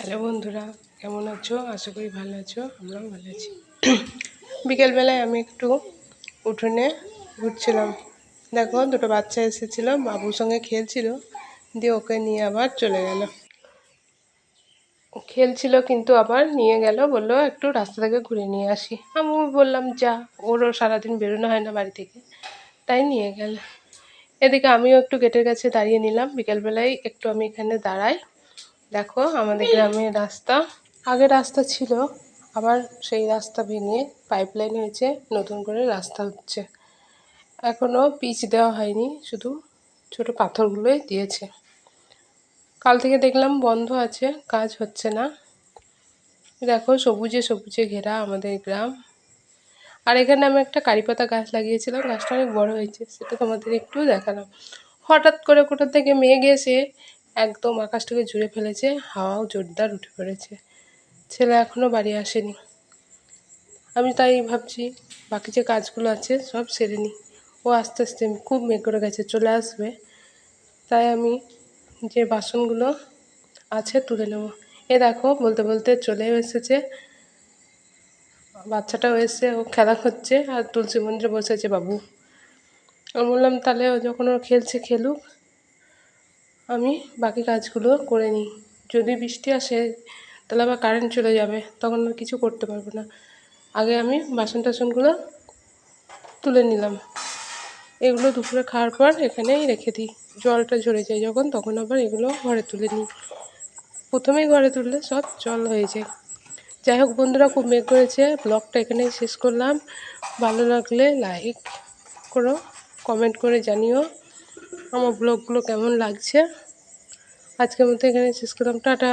Hello বন্ধুরা, কেমন আছো? আশা করি ভালো আছো। আমরাও ভালো আছি। বিকেলবেলায় আমি একটু উঠোনে ঘুরছিলাম। দেখো, দুটো বাচ্চা এসেছিলো, বাবুর সঙ্গে খেলছিল, দিয়ে ওকে নিয়ে আবার চলে গেল। খেলছিল কিন্তু আবার নিয়ে গেল, বললো একটু রাস্তা থেকে ঘুরে নিয়ে আসি। আমি বললাম যা, ওরও সারাদিন বেরোনো হয় না বাড়ি থেকে, তাই নিয়ে গেল। এদিকে আমিও একটু গেটের কাছে দাঁড়িয়ে নিলাম। বিকেলবেলায় একটু আমি এখানে দাঁড়াই। দেখো, আমাদের গ্রামের রাস্তা, আগে রাস্তা ছিল, আবার সেই রাস্তা ভেঙে পাইপলাইন হয়েছে, নতুন করে রাস্তা হচ্ছে। এখনও পিচ দেওয়া হয়নি, শুধু ছোট পাথরগুলোই দিয়েছে। কাল থেকে দেখলাম বন্ধ আছে, কাজ হচ্ছে না। দেখো, সবুজে সবুজে ঘেরা আমাদের গ্রাম। আর এখানে আমি একটা কারিপাতা গাছ লাগিয়েছিলাম, গাছটা অনেক বড় হয়েছে, সেটা তোমাদের একটু দেখালাম। হঠাৎ করে কোথা থেকে মেঘ এসে একদম আকাশটাকে জুড়ে ফেলেছে, হাওয়াও জোরদার উঠে পড়েছে। ছেলে এখনও বাড়ি আসেনি। আমি তাই ভাবছি বাকি যে কাজগুলো আছে সব সেরে নিই। ও আস্তে আস্তে খুব মেঘ করে গেছে, চলে আসবে। তাই আমি যে বাসনগুলো আছে তুলে নেব। এ দেখো, বলতে বলতে চলেও এসেছে। বাচ্চাটাও এসে ও খেলা করছে আর তুলসী মন্দিরে বসেছে বাবু। আমি বললাম তাহলে ও যখন ও খেলছে খেলুক, আমি বাকি কাজগুলো করে নিই। যদি বৃষ্টি আসে তাহলে আবার কারেন্ট চলে যাবে, তখন আর কিছু করতে পারবো না। আগে আমি বাসন টাসনগুলো তুলে নিলাম। এগুলো দুপুরে খাওয়ার পর এখানেই রেখে দিই। জলটা ঝরে যায় যখন, তখন আবার এগুলো ঘরে তুলে নিই। প্রথমেই ঘরে তুললে সব জল হয়ে যায়। যাই হোক বন্ধুরা, খুব মেঘ করেছে, ব্লগটা এখানেই শেষ করলাম। ভালো লাগলে লাইক করো, কমেন্ট করে জানিও আমার ব্লগগুলো কেমন লাগছে। আজকের মতো এখানে শেষ করলাম, টাটা।